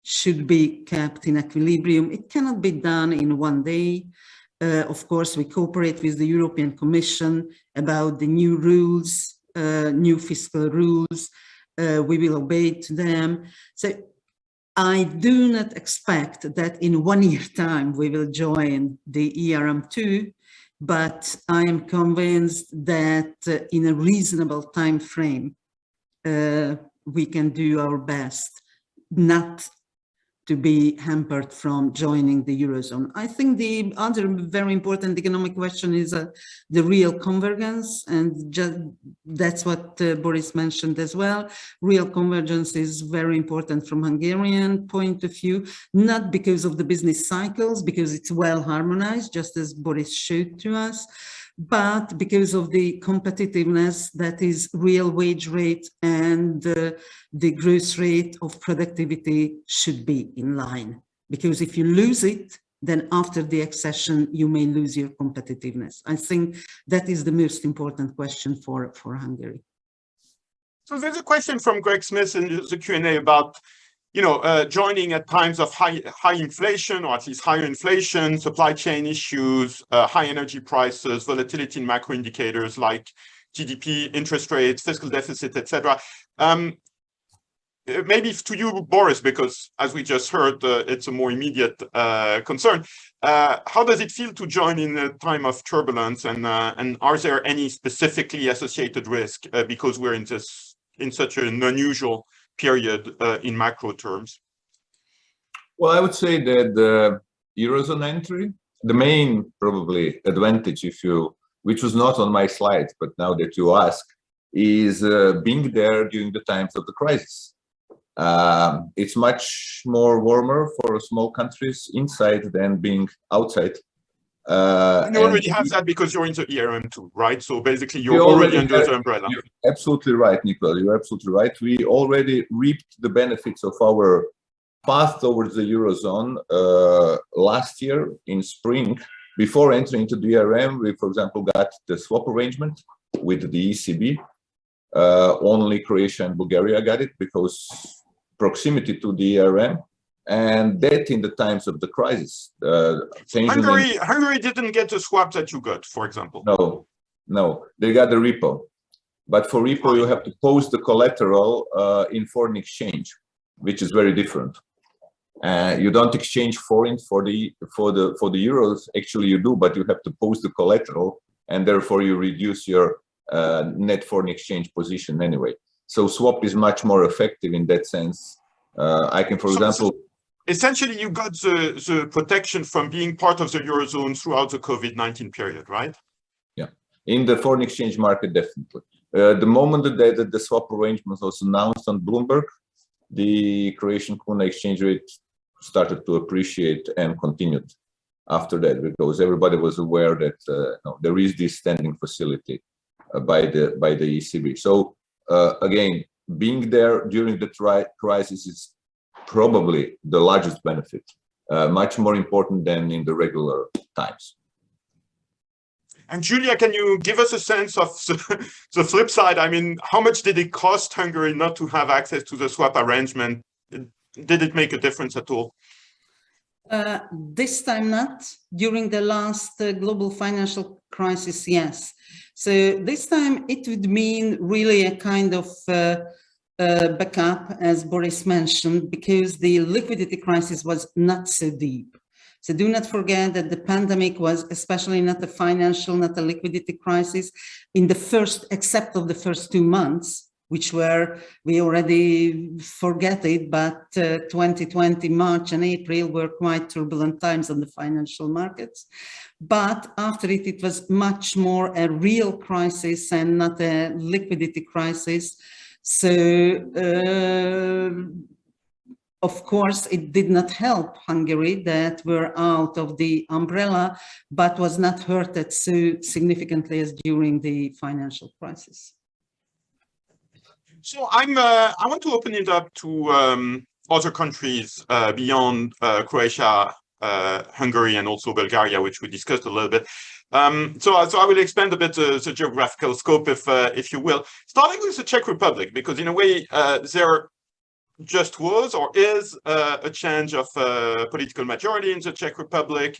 should be kept in equilibrium. It cannot be done in one day. Of course, we cooperate with the European Commission about the new rules, new fiscal rules. We will obey to them. So I do not expect that in 1 year time we will join the ERM2, but I am convinced that in a reasonable time frame, we can do our best, not to be hampered from joining the eurozone. I think the other very important economic question is the real convergence, and that's what Boris mentioned as well. Real convergence is very important from Hungarian point of view, not because of the business cycles, because it's well harmonized, just as Boris showed to us, but because of the competitiveness, that is real wage rate, and the growth rate of productivity should be in line. Because if you lose it, then after the accession, you may lose your competitiveness. I think that is the most important question for Hungary. So there's a question from Greg Smith in the Q&A about joining at times of high inflation, or at least higher inflation, supply chain issues, high energy prices, volatility in macro indicators like GDP, interest rates, fiscal deficit, etc. Maybe to you, Boris, because as we just heard, it's a more immediate concern. How does it feel to join in a time of turbulence, and are there any specifically associated risk because we're in such an unusual period in macro terms? Well, I would say that the eurozone entry, the main probably advantage, which was not on my slides, but now that you ask, is being there during the times of the crisis. It's much more warmer for small countries inside than being outside. You already have that because you're in the ERM too, right? So basically you're already under the umbrella. You're absolutely right, Nicolas. You're absolutely right. We already reaped the benefits of our path towards the eurozone last year in spring. Before entering into the ERM, we, for example, got the swap arrangement with the ECB. Only Croatia and Bulgaria got it because proximity to the ERM. And that in the times of the crisis. Hungary didn't get the swap that you got, for example. No, they got the repo. But for repo, you have to post the collateral in foreign exchange, which is very different. You don't exchange foreign for the euros. Actually, you do, but you have to post the collateral, and therefore you reduce your net foreign exchange position anyway. So swap is much more effective in that sense. I can, for example. Essentially, you got the protection from being part of the eurozone throughout the COVID-19 period, right? Yeah, in the foreign exchange market, definitely. The moment that the swap arrangement was announced on Bloomberg, the Croatian kuna exchange rate started to appreciate and continued after that, because everybody was aware that there is this standing facility by the ECB. So again, being there during the crisis is probably the largest benefit, much more important than in the regular times. And Julia, can you give us a sense of the flip side? I mean, how much did it cost Hungary not to have access to the swap arrangement? Did it make a difference at all? This time not. During the last global financial crisis, yes. So this time it would mean really a kind of backup, as Boris mentioned, because the liquidity crisis was not so deep. So do not forget that the pandemic was especially not a financial, not a liquidity crisis in the first, except of the first 2 months, which were, we already forget it, but 2020, March and April were quite turbulent times on the financial markets. But after it, it was much more a real crisis and not a liquidity crisis. So, of course, it did not help Hungary that were out of the umbrella, but was not hurted so significantly as during the financial crisis. So I want to open it up to other countries beyond Croatia, Hungary, and also Bulgaria, which we discussed a little bit. So I will expand a bit the geographical scope, if you will, starting with the Czech Republic, because in a way there just was or is a change of political majority in the Czech Republic.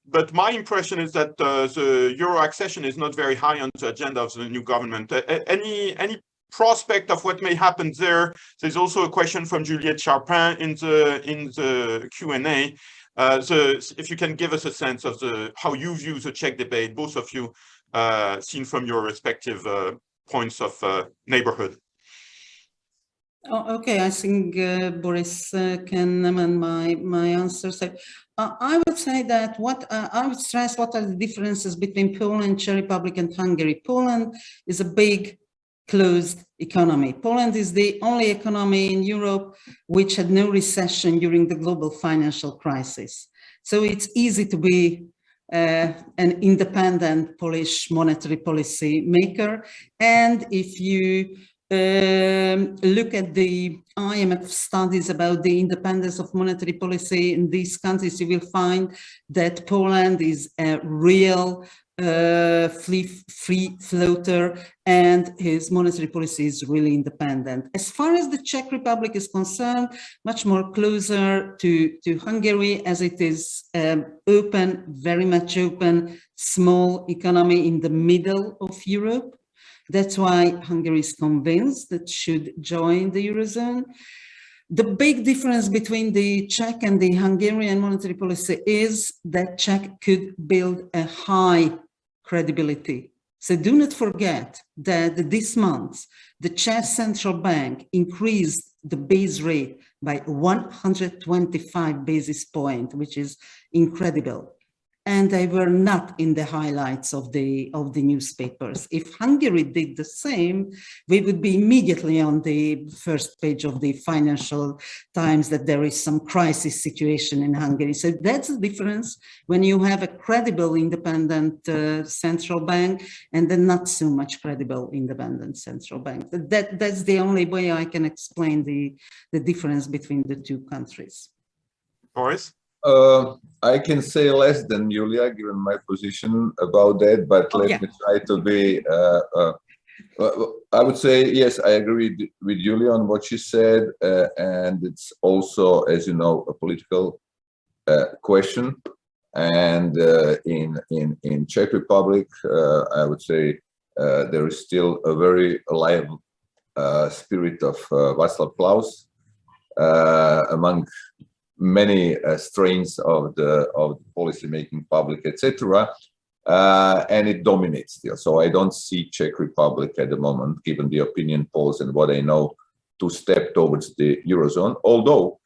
But my impression is that the Euro accession is not very high on the agenda of the new government. Any prospect of what may happen there? There's also a question from Juliette Charpin in the Q&A. So if you can give us a sense of how you view the Czech debate, both of you, seen from your respective points of neighborhood. Oh, okay, I think Boris can amend my answer. So I would say that I would stress what are the differences between Poland, Czech Republic, and Hungary. Poland is a big closed economy. Poland is the only economy in Europe which had no recession during the global financial crisis. So it's easy to be an independent Polish monetary policy maker. And if you look at the IMF studies about the independence of monetary policy in these countries, you will find that Poland is a real free floater, and his monetary policy is really independent. As far as the Czech Republic is concerned, much more closer to Hungary, as it is open, very much open, small economy in the middle of Europe. That's why Hungary is convinced that it should join the eurozone. The big difference between the Czech and the Hungarian monetary policy is that Czech could build a high credibility. So do not forget that this month, the Czech central bank increased the base rate by 125 basis points, which is incredible. And they were not in the highlights of the newspapers. If Hungary did the same, we would be immediately on the first page of the Financial Times that there is some crisis situation in Hungary. So that's the difference when you have a credible independent central bank and then not so much credible independent central bank. That's the only way I can explain the difference between the two countries. Boris? I can say less than Júlia, given my position about that, but let me try to be, I would say, yes, I agree with Júlia on what she said, and it's also, as you know, a political question. And in Czech Republic, I would say there is still a very alive spirit of Václav Klaus among many strains of the policy-making public, etc., and it dominates still. So I don't see Czech Republic at the moment, given the opinion polls and what I know, to step towards the eurozone. Although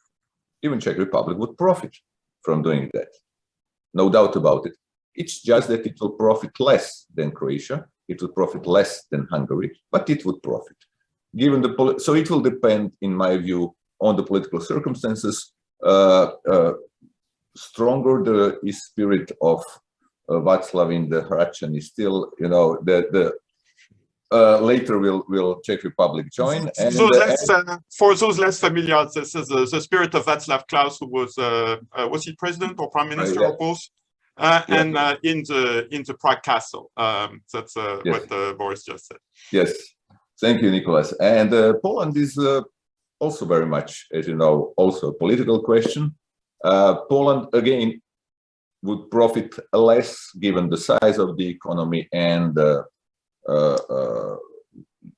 even Czech Republic would profit from doing that, no doubt about it. It's just that it will profit less than Croatia, it will profit less than Hungary, but it would profit. Given so it will depend, in my view, on the political circumstances. Stronger the spirit of Václav in the Croatian is still, you know, later will Czech Republic join. And, for those less familiar, this is the spirit of Václav Klaus, who was he president or prime minister or both? And in the Prague Castle. That's what Boris just said. Yes, thank you, Nicolas. And Poland is also very much, as you know, also a political question. Poland, again, would profit less given the size of the economy and the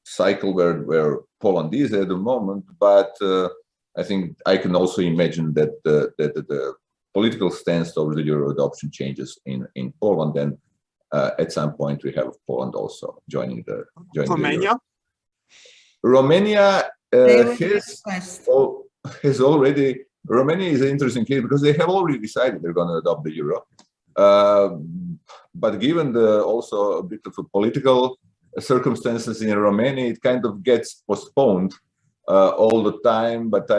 cycle where Poland is at the moment. But I think I can also imagine that the political stance towards the euro adoption changes in Poland, and at some point we have Poland also joining the Romania. Romania has already. Romania is an interesting case because they have already decided they're going to adopt the euro, but given also a bit of a political circumstances in Romania, it kind of gets postponed all the time. But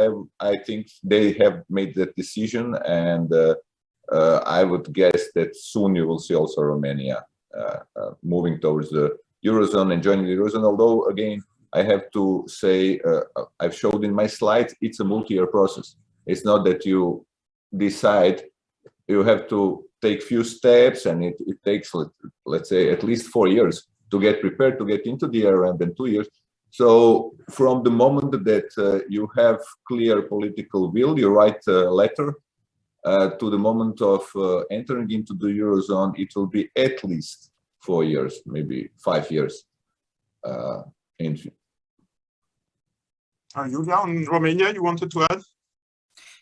I think they have made that decision, and I would guess that soon you will see also Romania moving towards the eurozone and joining the eurozone. Although, again, I have to say, I've showed in my slides, it's a multi-year process. It's not that you decide, you have to take few steps, and it takes, let's say, at least 4 years to get prepared to get into the euro, and then 2 years. So from the moment that you have clear political will, you write a letter, to the moment of entering into the eurozone, it will be at least 4 years, maybe 5 years. Júlia, on Romania, you wanted to add?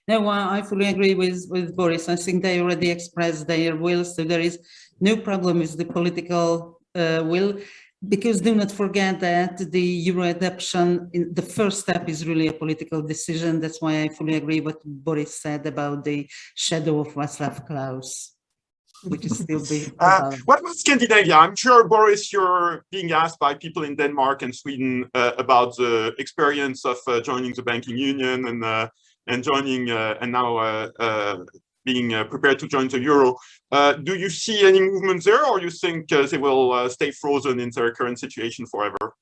No, I fully agree with Boris. I think they already expressed their will, so there is no problem with the political will. Because do not forget that the euro adoption, the first step is really a political decision. That's why I fully agree what Boris said about the shadow of Václav Klaus, which is still big. What about Scandinavia? I'm sure, Boris, you're being asked by people in Denmark and Sweden about the experience of joining the banking union and joining and now being prepared to join the euro. Do you see any movement there, or you think they will stay frozen in their current situation forever?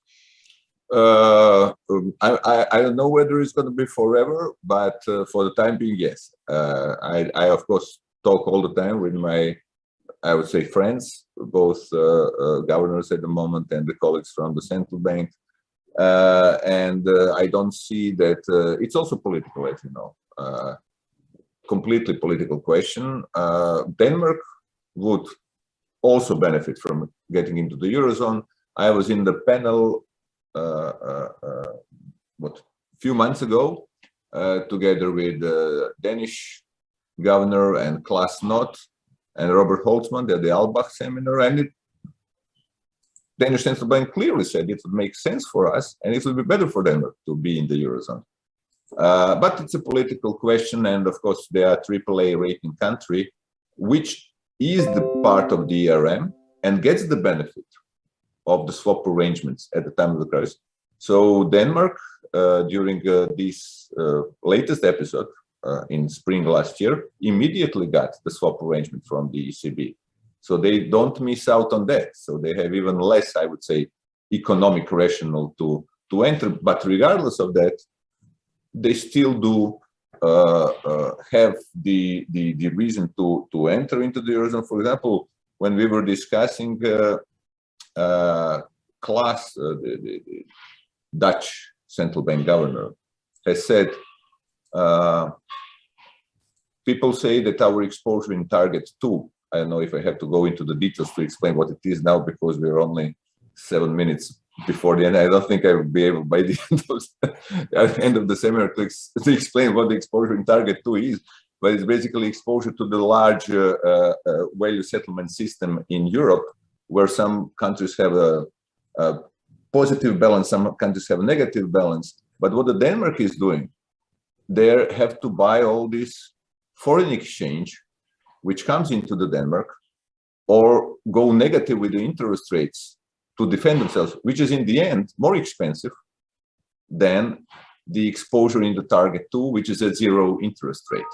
I don't know whether it's going to be forever, but for the time being, yes. I of course talk all the time with my, I would say, friends, both governors at the moment and the colleagues from the central bank. And I don't see that it's also political, as you know, completely political question. Denmark would also benefit from getting into the eurozone. I was in the panel what, a few months ago, together with Danish governor and Klaas Knot and Robert Holtzmann at the Albach seminar, and the Danish central bank clearly said it would make sense for us and it would be better for Denmark to be in the eurozone. But it's a political question, and of course they are AAA rating country, which is the part of the ERM and gets the benefit of the swap arrangements at the time of the crisis. So Denmark, during this latest episode in spring last year, immediately got the swap arrangement from the ECB. So they don't miss out on that. So they have even less, I would say, economic rationale to enter. But regardless of that, they still do have the reason to enter into the eurozone. For example, when we were discussing Klaas, the Dutch central bank governor, has said, people say that our exposure in target 2, I don't know if I have to go into the details to explain what it is now, because we're only 7 minutes before the end. I don't think I will be able by the end of the seminar to explain what the exposure in target 2 is, but it's basically exposure to the large value settlement system in Europe, where some countries have a positive balance, some countries have a negative balance. But what the Denmark is doing, they have to buy all this foreign exchange, which comes into the Denmark, or go negative with the interest rates to defend themselves, which is in the end more expensive than the exposure in the target 2, which is at 0 interest rate.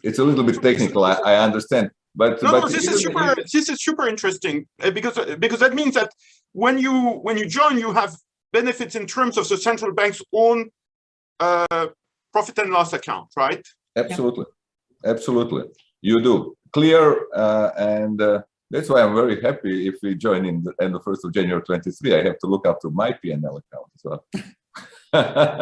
It's a little bit technical, I understand. But, no, this is super interesting, because that means that when you join, you have benefits in terms of the central bank's own profit and loss account, right? Absolutely, absolutely, you do. Clear, and that's why I'm very happy if we join in the end of 1st of January 23. I have to look after my P&L account as well.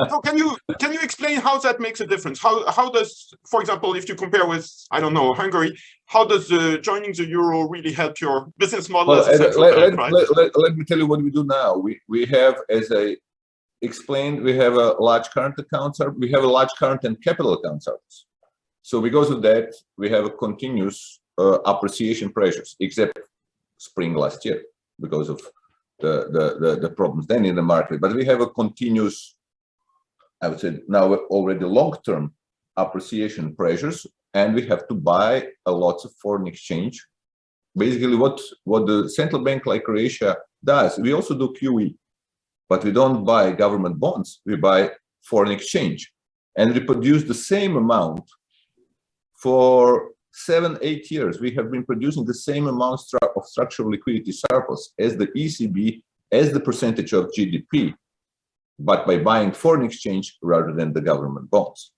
So can you explain how that makes a difference? How does, for example, if you compare with, I don't know, Hungary, how does joining the euro really help your business model? Well, as a central bank, right? let me tell you what we do now. We have, as I explained, we have a large current account, we have a large current and capital account surplus. So because of that, we have a continuous appreciation pressures, except spring last year because of the problems then in the market. But we have a continuous, I would say now already long-term appreciation pressures, and we have to buy a lot of foreign exchange. Basically, what the central bank like Croatia does, we also do QE, but we don't buy government bonds. We buy foreign exchange, and we produce the same amount for 7-8 years. We have been producing the same amount of structural liquidity surplus as the ECB as the percentage of GDP, but by buying foreign exchange rather than the government bonds.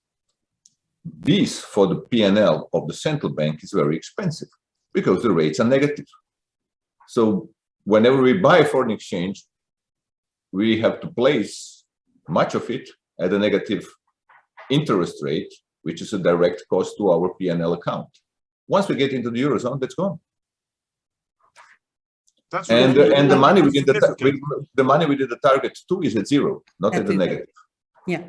This, for the P&L of the central bank, is very expensive because the rates are negative. So whenever we buy foreign exchange, we have to place much of it at a negative interest rate, which is a direct cost to our P&L account. Once we get into the eurozone, that's gone. That's and really, and the money within the money within the target 2 is at 0, not at the negative. Yeah.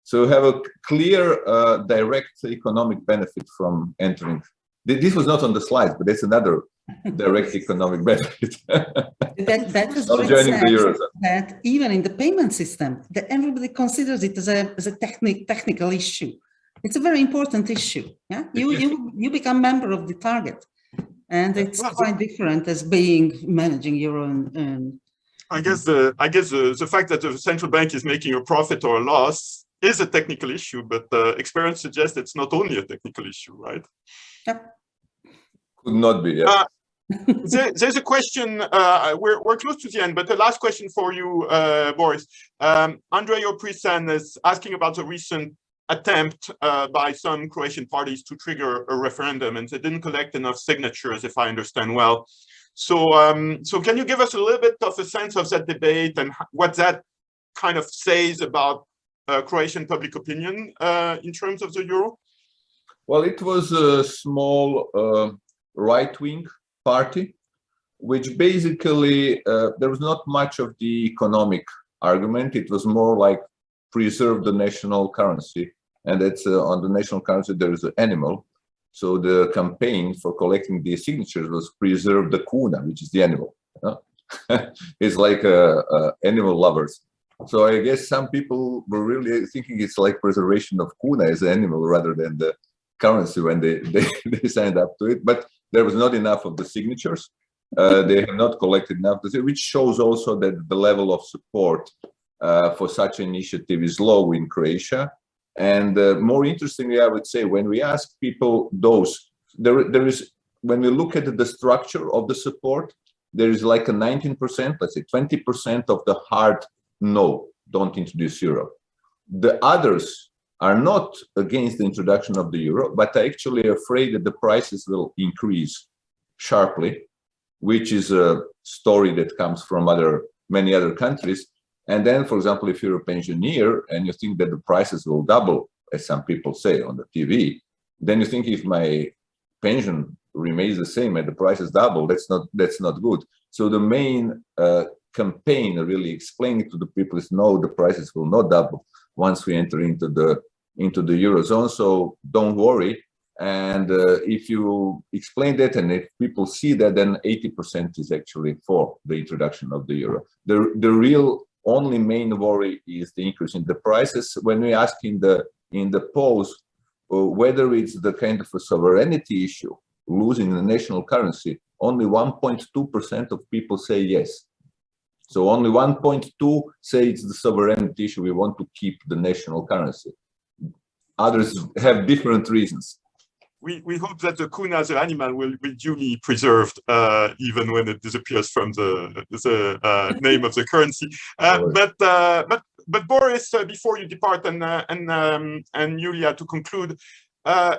So we have a clear direct economic benefit from entering. This was not on the slides, but that's another direct economic benefit. That is Not joining the Eurozone. That even in the payment system, that everybody considers it as a technical issue. It's a very important issue. Yeah, you become member of the target, and it's quite different as being managing your own. I guess the fact that the central bank is making a profit or a loss is a technical issue, but experience suggests it's not only a technical issue, right? Yep. Could not be. Yeah. There's a question. We're close to the end, but the last question for you, Boris. Andrei Oprisan is asking about the recent attempt by some Croatian parties to trigger a referendum, and they didn't collect enough signatures, if I understand well. So, so can you give us a little bit of a sense of that debate and what that kind of says about Croatian public opinion in terms of the euro? Well, it was a small right-wing party, which basically there was not much of the economic argument. It was more like preserve the national currency, and that's on the national currency there is an animal. So the campaign for collecting the signatures was preserve the kuna, which is the animal. It's like animal lovers. So I guess some people were really thinking it's like preservation of kuna as an animal rather than the currency when they signed up to it. But there was not enough of the signatures. They have not collected enough, which shows also that the level of support for such an initiative is low in Croatia. And more interestingly, I would say, when we ask people there is, when we look at the structure of the support, there is like a 19%, let's say 20% of the hard no, don't introduce euro. The others are not against the introduction of the euro, but are actually afraid that the prices will increase sharply, which is a story that comes from many other countries. And then, for example, if you're a pensioner and you think that the prices will double, as some people say on the TV, then you think if my pension remains the same and the prices double, that's not good. So the main campaign really explaining to the people is no, the prices will not double once we enter into the eurozone. So don't worry. And if you explain that, and if people see that, then 80% is actually for the introduction of the euro. The real only main worry is the increase in the prices. When we ask in the polls whether it's the kind of a sovereignty issue, losing the national currency, only 1.2% of people say yes. So only 1.2 say it's the sovereignty issue. We want to keep the national currency. Others have different reasons. We hope that the kuna as an animal will be duly preserved, even when it disappears from the name of the currency. But Boris, before you depart, and Julia, to conclude,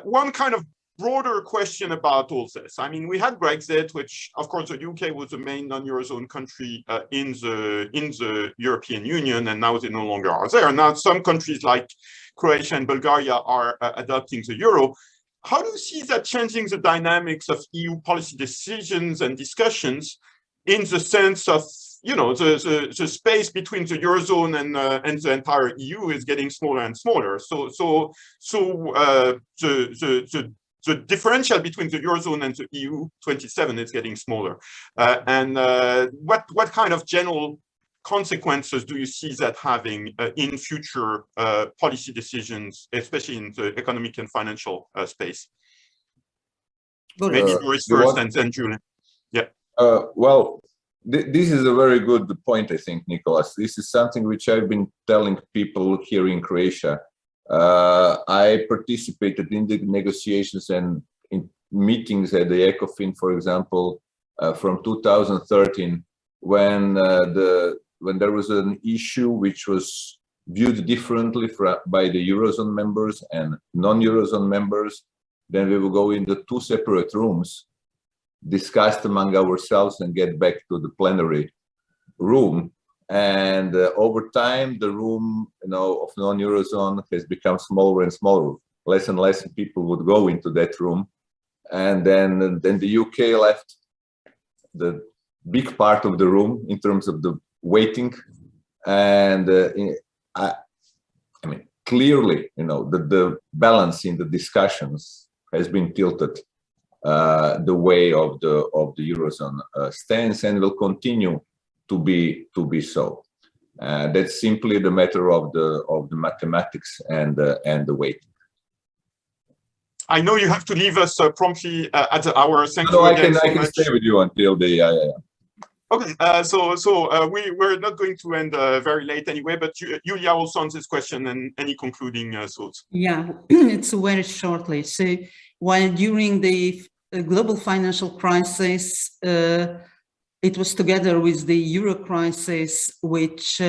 one kind of broader question about all this. I mean, we had Brexit, which, of course, the UK was the main non-Eurozone country in the European Union, and now they no longer are there. Now, some countries like Croatia and Bulgaria are adopting the euro. How do you see that changing the dynamics of EU policy decisions and discussions, in the sense of, you know, the space between the eurozone and the entire EU is getting smaller and smaller? So the differential between the eurozone and the EU 27 is getting smaller. And what kind of general consequences do you see that having in future policy decisions, especially in the economic and financial space? Maybe Boris first and then Julia. Yeah. Well, this is a very good point, I think, Nicolas. This is something which I've been telling people here in Croatia. I participated in the negotiations and in meetings at the ECOFIN, for example, from 2013, when there was an issue which was viewed differently by the Eurozone members and non-Eurozone members. Then we will go into two separate rooms, discuss among ourselves, and get back to the plenary room. And over time, the room, you know, of non-Eurozone has become smaller and smaller. Less and less people would go into that room. And then the UK left the big part of the room in terms of the waiting. And I mean, clearly, you know, the balance in the discussions has been tilted the way of the eurozone stands, and will continue to be so. That's simply the matter of the mathematics and the weight. I know you have to leave us promptly at the hour. Thank you I again so can much. stay with you until the Okay, we're not going to end very late anyway, but Júlia also on this question, and any concluding thoughts? Yeah, it's very shortly. So while during the global financial crisis, it was together with the Euro crisis, which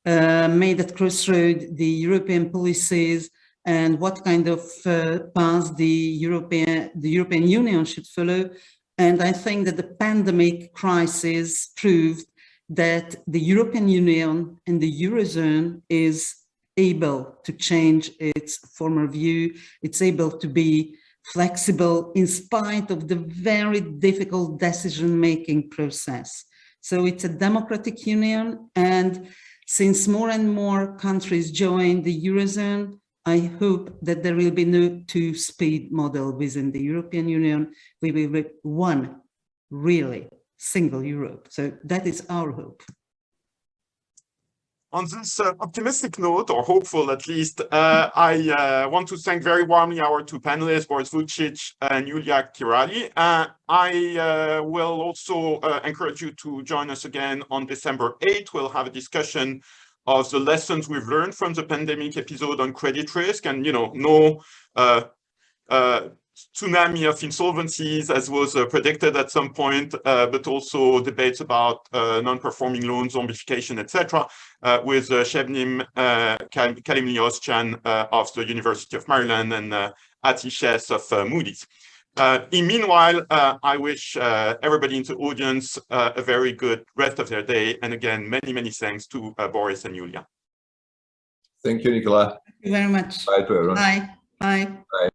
made at crossroad the European policies and what kind of path the European Union should follow. And I think that the pandemic crisis proved that the European Union and the Eurozone is able to change its former view. It's able to be flexible in spite of the very difficult decision-making process. So it's a democratic union, and since more and more countries join the Eurozone, I hope that there will be no two-speed model within the European Union. We will be one really single Europe. So that is our hope. On this optimistic note, or hopeful at least, I want to thank very warmly our two panelists, Boris Vujčić and Júlia Király. I will also encourage you to join us again on December 8th. We'll have a discussion of the lessons we've learned from the pandemic episode on credit risk, and no tsunami of insolvencies as was predicted at some point, but also debates about non-performing loans, zombification, etc. With Shebnem Kalemli-Ozcan of the University of Maryland and Ati Shes of Moody's. Meanwhile, I wish everybody in the audience a very good rest of their day. And again, many, many thanks to Boris and Júlia. Thank you, Nicolas. Thank you very much. Bye to everyone. Bye. Bye. Bye.